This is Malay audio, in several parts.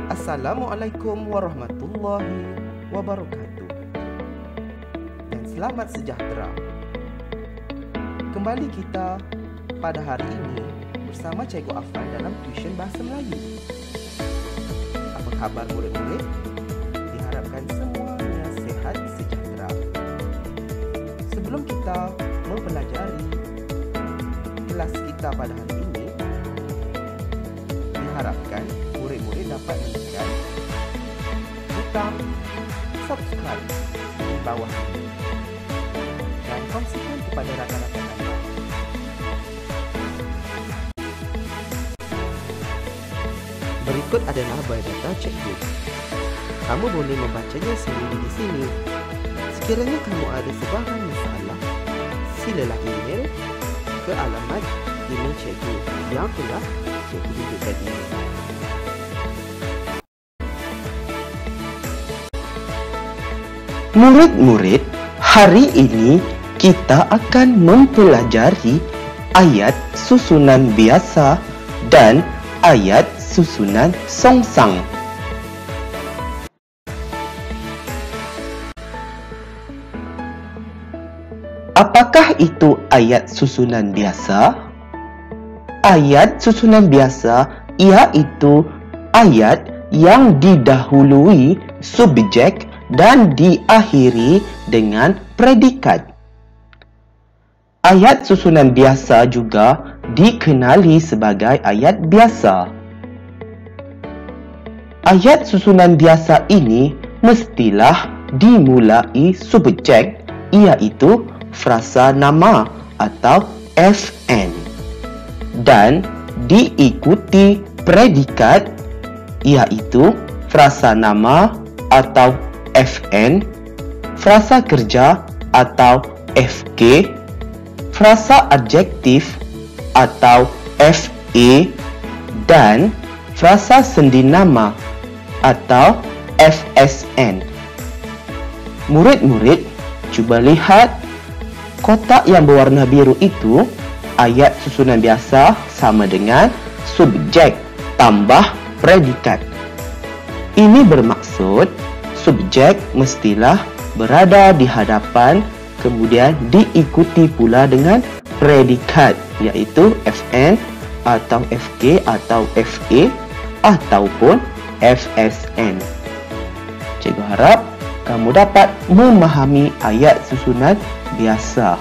Assalamualaikum warahmatullahi wabarakatuh. Dan selamat sejahtera. Kembali kita pada hari ini bersama Cikgu Afan dalam tuition Bahasa Melayu. Apa khabar murid-murid? Diharapkan semuanya sihat sejahtera. Sebelum kita mempelajari kelas kita pada hari ini, diharapkan murid-murid dapat menekan butang subscribe di bawah ini dan kongsikan kepada rakan-rakan anda. Berikut adalah biodata cikgu. Kamu boleh membacanya sendiri di sini. Sekiranya kamu ada sebarang masalah, silalah email ke alamat email cikgu yang telah cikgu tunjukkan ini. Murid-murid, hari ini kita akan mempelajari ayat susunan biasa dan ayat susunan songsang. Apakah itu ayat susunan biasa? Ayat susunan biasa iaitu ayat yang didahului subjek dan diakhiri dengan predikat. Ayat susunan biasa juga dikenali sebagai ayat biasa. Ayat susunan biasa ini mestilah dimulai subjek iaitu frasa nama atau FN dan diikuti predikat iaitu frasa nama atau FN, frasa kerja atau FK, frasa adjektif atau FA dan frasa sendinama atau FSN. Murid-murid, cuba lihat kotak yang berwarna biru itu. Ayat susunan biasa sama dengan subjek tambah predikat. Ini bermaksud subjek mestilah berada di hadapan, kemudian diikuti pula dengan predikat iaitu FN atau FK atau FA ataupun FSN. Cikgu harap kamu dapat memahami ayat susunan biasa.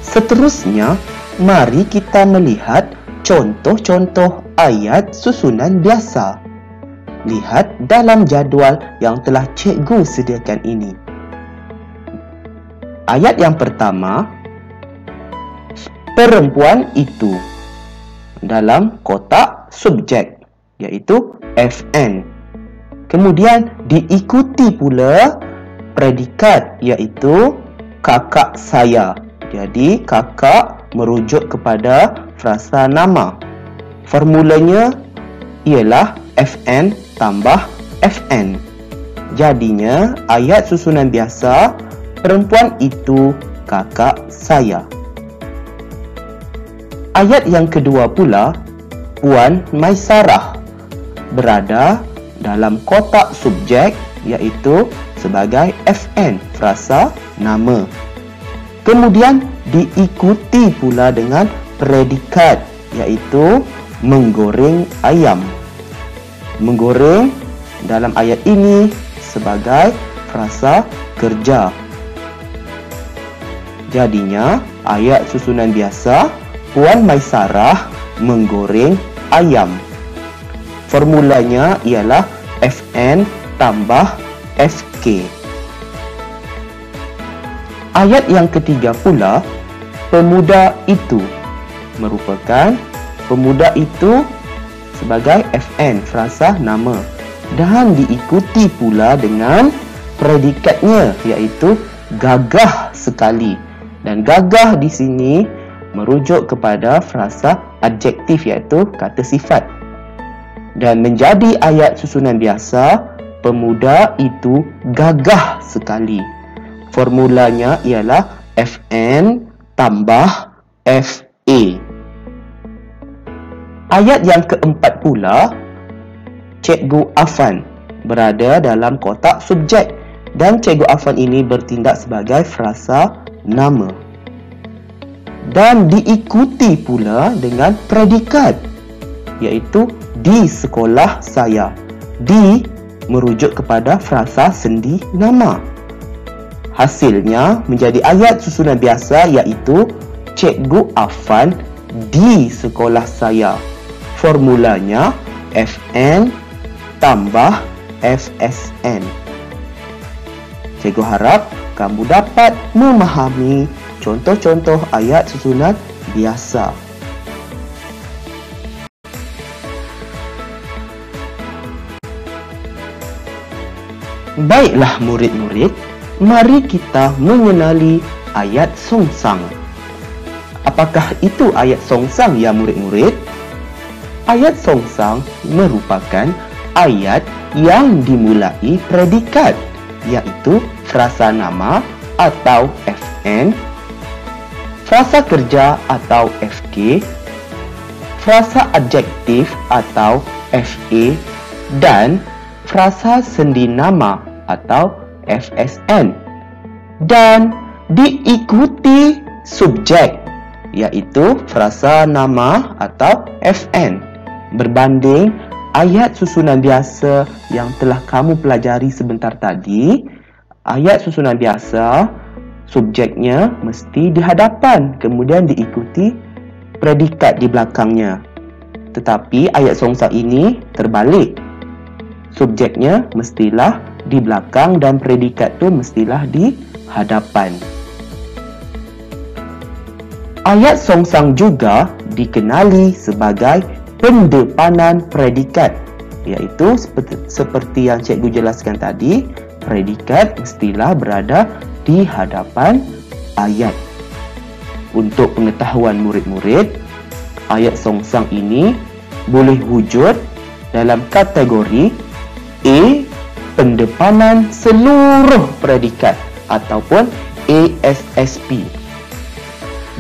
Seterusnya, mari kita melihat contoh-contoh ayat susunan biasa. Lihat dalam jadual yang telah cikgu sediakan ini. Ayat yang pertama, perempuan itu, dalam kotak subjek iaitu FN. Kemudian diikuti pula predikat iaitu kakak saya. Jadi kakak merujuk kepada frasa nama. Formulanya ialah FN tambah FN. Jadinya ayat susunan biasa, perempuan itu kakak saya. Ayat yang kedua pula, Puan Maisarah, berada dalam kotak subjek iaitu sebagai FN, frasa nama. Kemudian diikuti pula dengan predikat iaitu menggoreng ayam. Menggoreng dalam ayat ini sebagai frasa kerja. Jadinya ayat susunan biasa, Puan Maisarah menggoreng ayam. Formulanya ialah FN tambah FK. Ayat yang ketiga pula, pemuda itu, merupakan pemuda itu sebagai FN, frasa nama, dan diikuti pula dengan predikatnya iaitu gagah sekali. Dan gagah di sini merujuk kepada frasa adjektif iaitu kata sifat. Dan menjadi ayat susunan biasa, pemuda itu gagah sekali. Formulanya ialah FN tambah FA. Ayat yang keempat pula, Cikgu Afan berada dalam kotak subjek dan Cikgu Afan ini bertindak sebagai frasa nama. Dan diikuti pula dengan predikat, iaitu di sekolah saya. Di merujuk kepada frasa sendi nama. Hasilnya menjadi ayat susunan biasa, iaitu Cikgu Afan di sekolah saya. Formulanya FN tambah FSN. Cikgu harap kamu dapat memahami contoh-contoh ayat susunan biasa. Baiklah murid-murid, mari kita mengenali ayat songsang. Apakah itu ayat songsang ya murid-murid? Ayat songsang merupakan ayat yang dimulai predikat, iaitu frasa nama atau FN, frasa kerja atau FK, frasa adjektif atau FA, dan frasa sendi nama atau FSN. Dan diikuti subjek, iaitu frasa nama atau FN. Berbanding ayat susunan biasa yang telah kamu pelajari sebentar tadi, ayat susunan biasa subjeknya mesti di hadapan, kemudian diikuti predikat di belakangnya. Tetapi ayat songsang ini terbalik. Subjeknya mestilah di belakang dan predikat tu mestilah di hadapan. Ayat songsang juga dikenali sebagai pendepanan predikat, iaitu seperti yang cikgu jelaskan tadi, predikat mestilah berada di hadapan ayat. Untuk pengetahuan murid-murid, ayat songsang ini boleh wujud dalam kategori A, pendepanan seluruh predikat ataupun ASSP,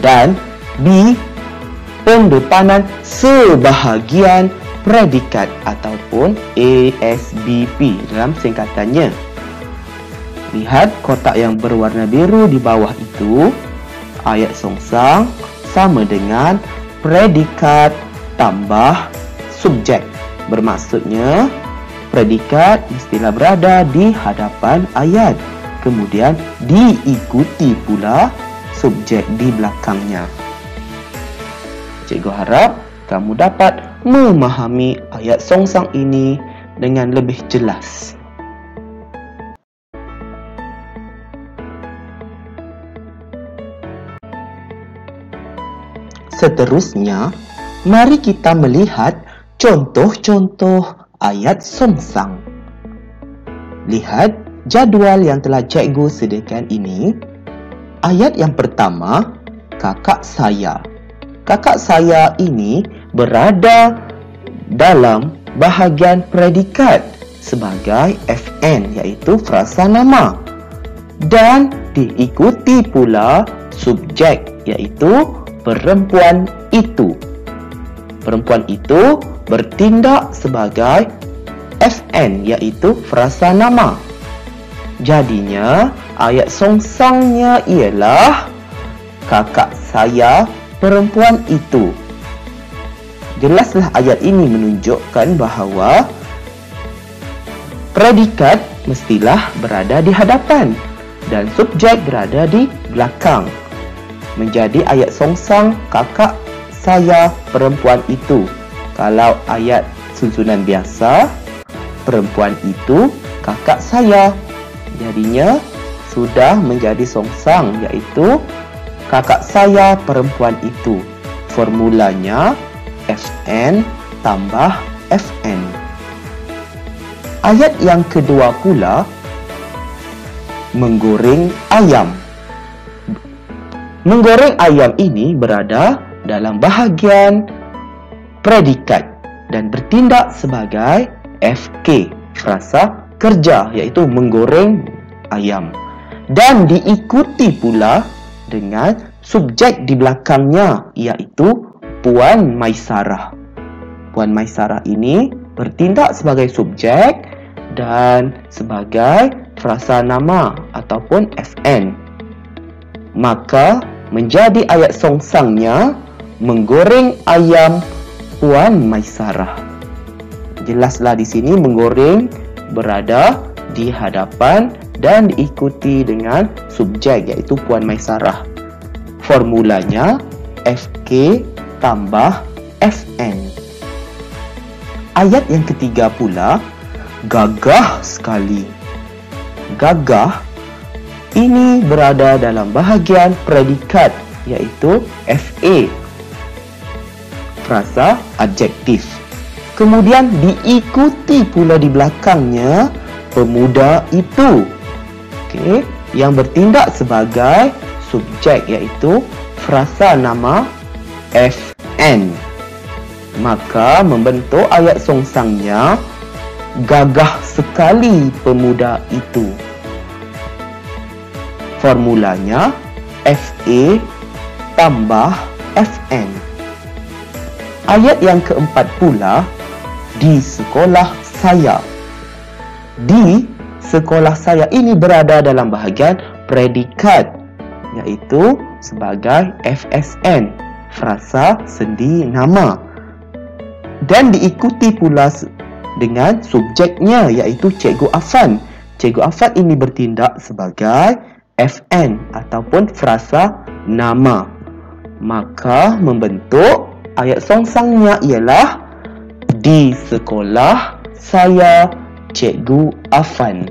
dan B, pendepanan sebahagian predikat ataupun ASBP dalam singkatannya. Lihat kotak yang berwarna biru di bawah itu. Ayat songsang sama dengan predikat tambah subjek. Bermaksudnya predikat mestilah berada di hadapan ayat, kemudian diikuti pula subjek di belakangnya. Cikgu harap kamu dapat memahami ayat songsang ini dengan lebih jelas. Seterusnya, mari kita melihat contoh-contoh ayat songsang. Lihat jadual yang telah cikgu sediakan ini. Ayat yang pertama, kakak saya. Kakak saya ini berada dalam bahagian predikat sebagai FN, iaitu frasa nama. Dan diikuti pula subjek, iaitu perempuan itu. Perempuan itu bertindak sebagai FN, iaitu frasa nama. Jadinya ayat songsangnya ialah kakak saya perempuan itu. Jelaslah ayat ini menunjukkan bahawa predikat mestilah berada di hadapan dan subjek berada di belakang. Menjadi ayat songsang kakak saya perempuan itu. Kalau ayat susunan biasa, perempuan itu kakak saya. Jadinya sudah menjadi songsang, iaitu kakak saya perempuan itu. Formulanya FN tambah FN. Ayat yang kedua pula, menggoreng ayam. Menggoreng ayam ini berada dalam bahagian predikat dan bertindak sebagai FK, frasa kerja, iaitu menggoreng ayam. Dan diikuti pula dengan subjek di belakangnya, iaitu Puan Maisarah. Puan Maisarah ini bertindak sebagai subjek dan sebagai frasa nama ataupun FN. Maka menjadi ayat songsangnya menggoreng ayam Puan Maisarah. Jelaslah di sini menggoreng berada di hadapan dan diikuti dengan subjek iaitu Puan Maisarah. Formulanya FK tambah FN. Ayat yang ketiga pula gagah sekali. Gagah ini berada dalam bahagian predikat iaitu FA, frasa adjektif. Kemudian diikuti pula di belakangnya pemuda itu, yang bertindak sebagai subjek iaitu frasa nama FN. Maka membentuk ayat songsangnya gagah sekali pemuda itu. Formulanya FA tambah FN. Ayat yang keempat pula di sekolah saya. Di sekolah saya ini berada dalam bahagian predikat iaitu sebagai FSN, frasa sendi nama, dan diikuti pula dengan subjeknya iaitu Cikgu Afan. Cikgu Afan ini bertindak sebagai FN ataupun frasa nama. Maka membentuk ayat songsangnya ialah di sekolah saya Cikgu Afan.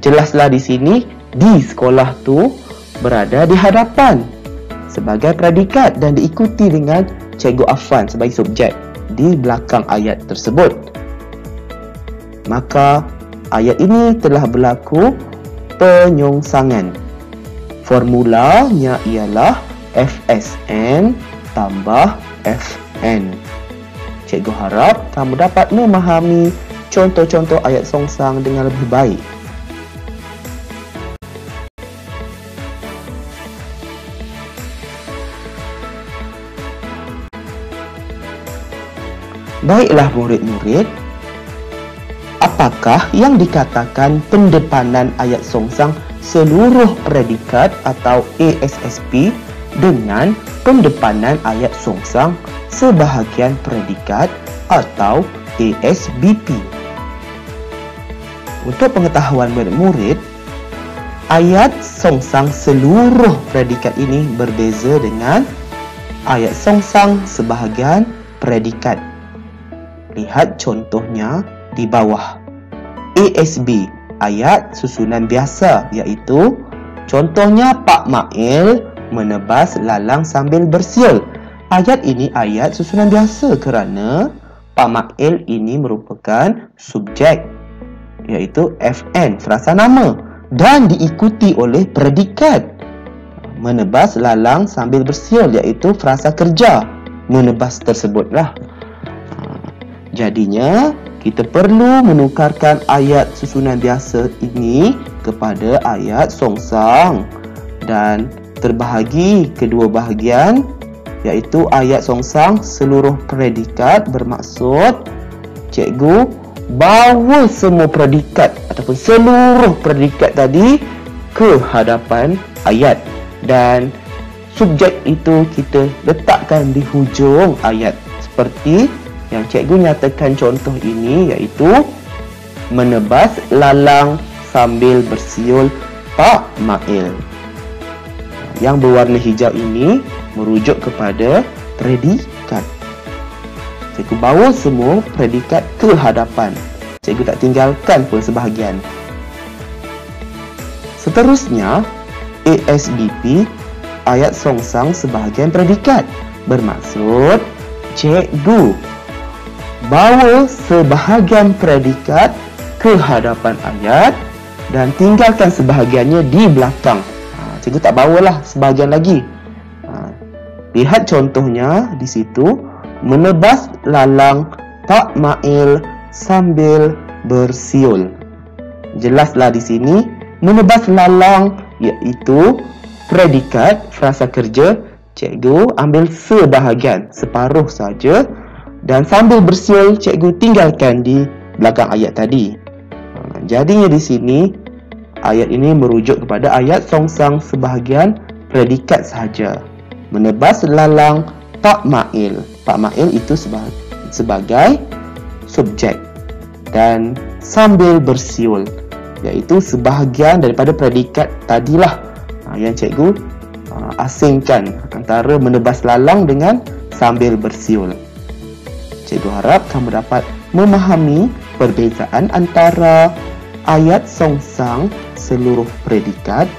Jelaslah di sini di sekolah tu berada di hadapan sebagai predikat dan diikuti dengan Cikgu Afan sebagai subjek di belakang ayat tersebut. Maka ayat ini telah berlaku penyongsangan. Formulanya ialah FSN tambah FN. Cikgu harap kamu dapat memahami contoh-contoh ayat songsang dengan lebih baik. Baiklah murid-murid, apakah yang dikatakan pendepanan ayat songsang seluruh predikat atau ASSP dengan pendepanan ayat songsang sebahagian predikat atau ASBP? Untuk pengetahuan murid-murid, ayat songsang seluruh predikat ini berbeza dengan ayat songsang sebahagian predikat. Lihat contohnya di bawah. ASB, ayat susunan biasa, iaitu contohnya Pak Mail menebas lalang sambil bersiul. Ayat ini ayat susunan biasa kerana Pak Mail ini merupakan subjek iaitu FN, frasa nama, dan diikuti oleh predikat menebas lalang sambil bersiul iaitu frasa kerja menebas tersebutlah. Jadinya kita perlu menukarkan ayat susunan biasa ini kepada ayat songsang dan terbahagi kedua bahagian iaitu ayat songsang seluruh predikat bermaksud cikgu bawa semua predikat ataupun seluruh predikat tadi ke hadapan ayat dan subjek itu kita letakkan di hujung ayat seperti yang cikgu nyatakan contoh ini iaitu menebas lalang sambil bersiul Pak Mail. Yang berwarna hijau ini merujuk kepada predikat. Cikgu bawa semua predikat ke hadapan. Cikgu tak tinggalkan pun sebahagian. Seterusnya, ASBP, ayat songsang sebahagian predikat, bermaksud cikgu bawa sebahagian predikat ke hadapan ayat dan tinggalkan sebahagiannya di belakang. Cikgu tak bawalah sebahagian lagi. Lihat contohnya di situ, menebas lalang Pak Mail sambil bersiul. Jelaslah di sini, menebas lalang iaitu predikat frasa kerja. Cikgu ambil sebahagian, separuh saja Dan sambil bersiul, cikgu tinggalkan di belakang ayat tadi. Jadinya di sini, ayat ini merujuk kepada ayat songsang sebahagian predikat sahaja. Menebas lalang Pak Mail. Pak Mail itu sebagai subjek. Dan sambil bersiul, iaitu sebahagian daripada predikat tadilah yang cikgu asingkan antara menebas lalang dengan sambil bersiul. Cikgu harap kamu dapat memahami perbezaan antara ayat songsang seluruh predikat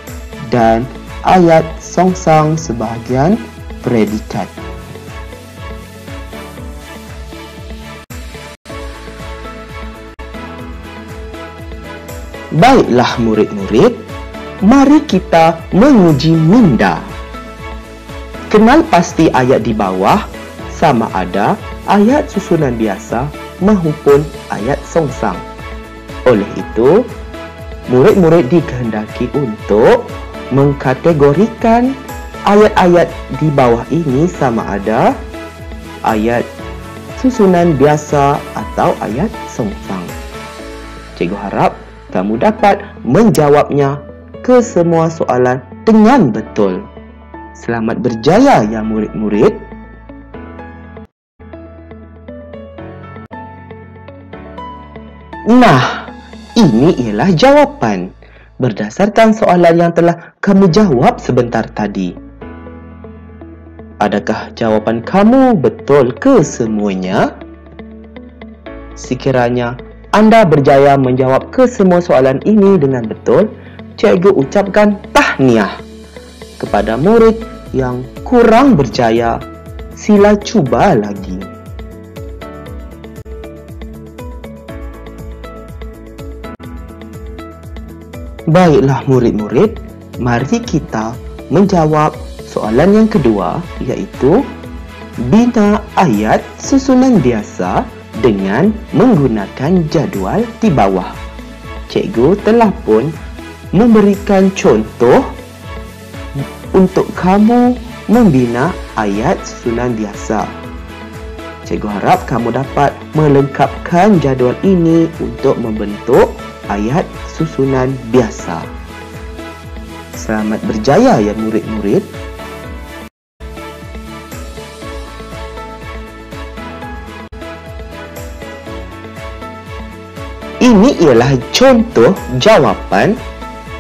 dan ayat songsang sebahagian predikat. Baiklah murid-murid, mari kita menguji minda. Kenal pasti ayat di bawah sama ada ayat susunan biasa maupun ayat songsang. Oleh itu, murid-murid dikehendaki untuk mengkategorikan ayat-ayat di bawah ini sama ada ayat susunan biasa atau ayat songsang. Cikgu harap kamu dapat menjawabnya ke semua soalan dengan betul. Selamat berjaya ya murid-murid. Nah, ini ialah jawapan berdasarkan soalan yang telah kamu jawab sebentar tadi. Adakah jawapan kamu betul ke semuanya? Sekiranya anda berjaya menjawab ke semua soalan ini dengan betul, cikgu ucapkan tahniah. Kepada murid yang kurang berjaya, sila cuba lagi. Baiklah murid-murid, mari kita menjawab soalan yang kedua, iaitu bina ayat susunan biasa dengan menggunakan jadual di bawah. Cikgu telah pun memberikan contoh untuk kamu membina ayat susunan biasa. Cikgu harap kamu dapat melengkapkan jadual ini untuk membentuk ayat susunan biasa. Selamat berjaya ya murid-murid. Ini ialah contoh jawapan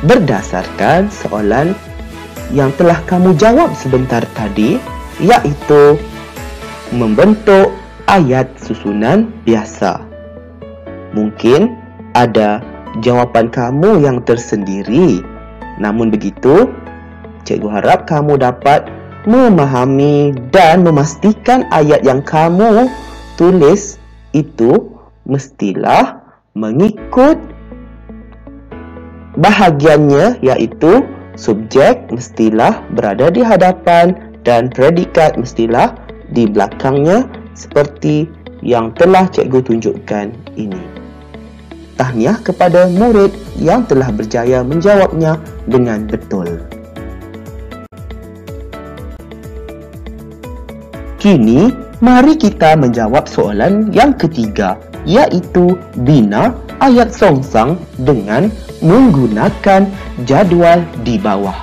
berdasarkan soalan yang telah kamu jawab sebentar tadi, iaitu membentuk ayat susunan biasa. Mungkin ada jawapan kamu yang tersendiri. Namun begitu, cikgu harap kamu dapat memahami dan memastikan ayat yang kamu tulis itu mestilah mengikut bahagiannya, iaitu subjek mestilah berada di hadapan dan predikat mestilah di belakangnya seperti yang telah cikgu tunjukkan ini. Tahniah kepada murid yang telah berjaya menjawabnya dengan betul. Kini, mari kita menjawab soalan yang ketiga, iaitu bina ayat songsang dengan menggunakan jadual di bawah.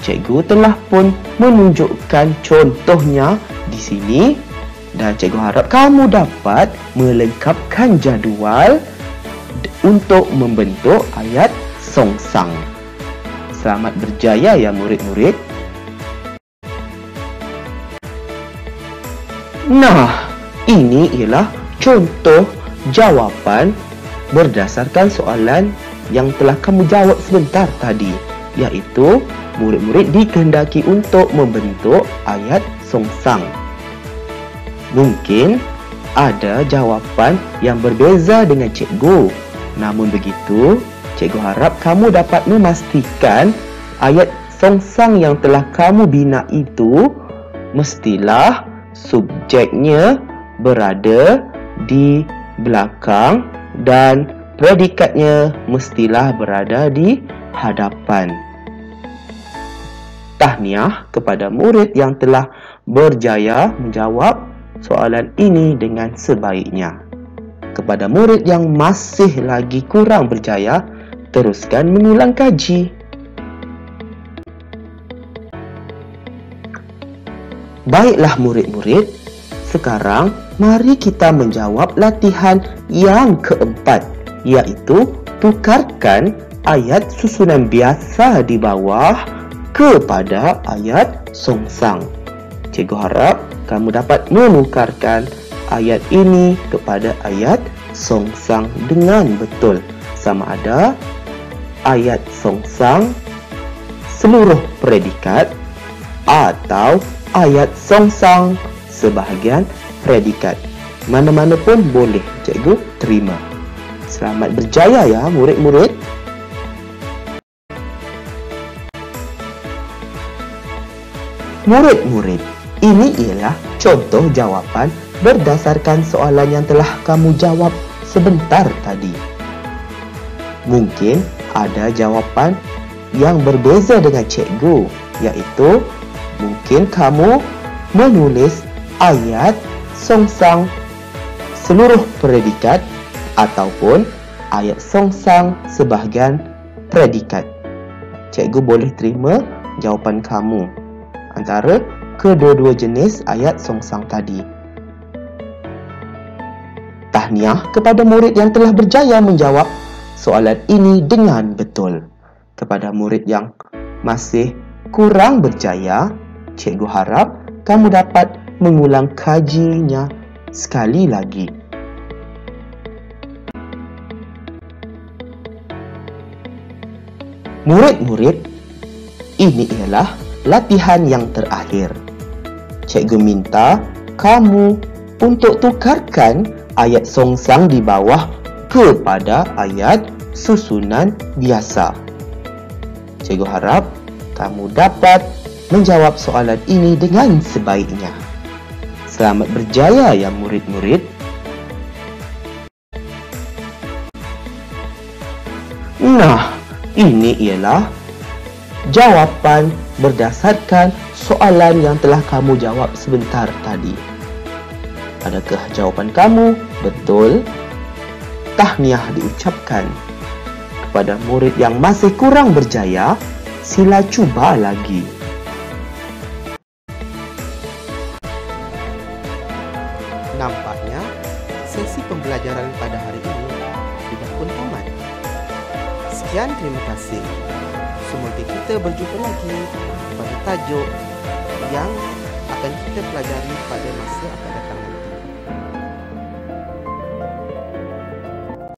Cikgu telah pun menunjukkan contohnya di sini dan cikgu harap kamu dapat melengkapkan jadual untuk membentuk ayat songsang. Selamat berjaya ya murid-murid. Nah, ini ialah contoh jawapan berdasarkan soalan yang telah kamu jawab sebentar tadi, iaitu murid-murid dikehendaki untuk membentuk ayat songsang. Mungkin ada jawapan yang berbeza dengan cikgu. Namun begitu, cikgu harap kamu dapat memastikan ayat songsang yang telah kamu bina itu mestilah subjeknya berada di belakang dan predikatnya mestilah berada di hadapan. Tahniah kepada murid yang telah berjaya menjawab soalan ini dengan sebaiknya. Kepada murid yang masih lagi kurang berjaya, teruskan mengulang kaji. Baiklah murid-murid, sekarang mari kita menjawab latihan yang keempat, iaitu tukarkan ayat susunan biasa di bawah kepada ayat songsang. Cikgu harap kamu dapat menukarkan ayat ini kepada ayat songsang dengan betul. Sama ada ayat songsang seluruh predikat atau ayat songsang sebahagian predikat. Mana-mana pun boleh, cikgu terima. Selamat berjaya ya murid-murid. Murid-murid, ini ialah contoh jawapan berdasarkan soalan yang telah kamu jawab sebentar tadi. Mungkin ada jawapan yang berbeza dengan cikgu, iaitu mungkin kamu menulis ayat songsang seluruh predikat ataupun ayat songsang sebahagian predikat. Cikgu boleh terima jawapan kamu antara kedua-dua jenis ayat songsang tadi. Tahniah kepada murid yang telah berjaya menjawab soalan ini dengan betul. Kepada murid yang masih kurang berjaya, cikgu harap kamu dapat mengulang kajinya sekali lagi. Murid-murid, ini ialah latihan yang terakhir. Cikgu minta kamu untuk tukarkan ayat songsang di bawah kepada ayat susunan biasa. Cikgu harap kamu dapat menjawab soalan ini dengan sebaiknya. Selamat berjaya ya murid-murid. Nah, ini ialah jawapan berdasarkan soalan yang telah kamu jawab sebentar tadi. Adakah jawapan kamu betul? Tahniah diucapkan. Kepada murid yang masih kurang berjaya, sila cuba lagi. Nampaknya sesi pembelajaran pada hari ini sudah pun tamat. Sekian, terima kasih. Semoga kita berjumpa lagi pada tajuk yang akan kita pelajari pada masa akan datang.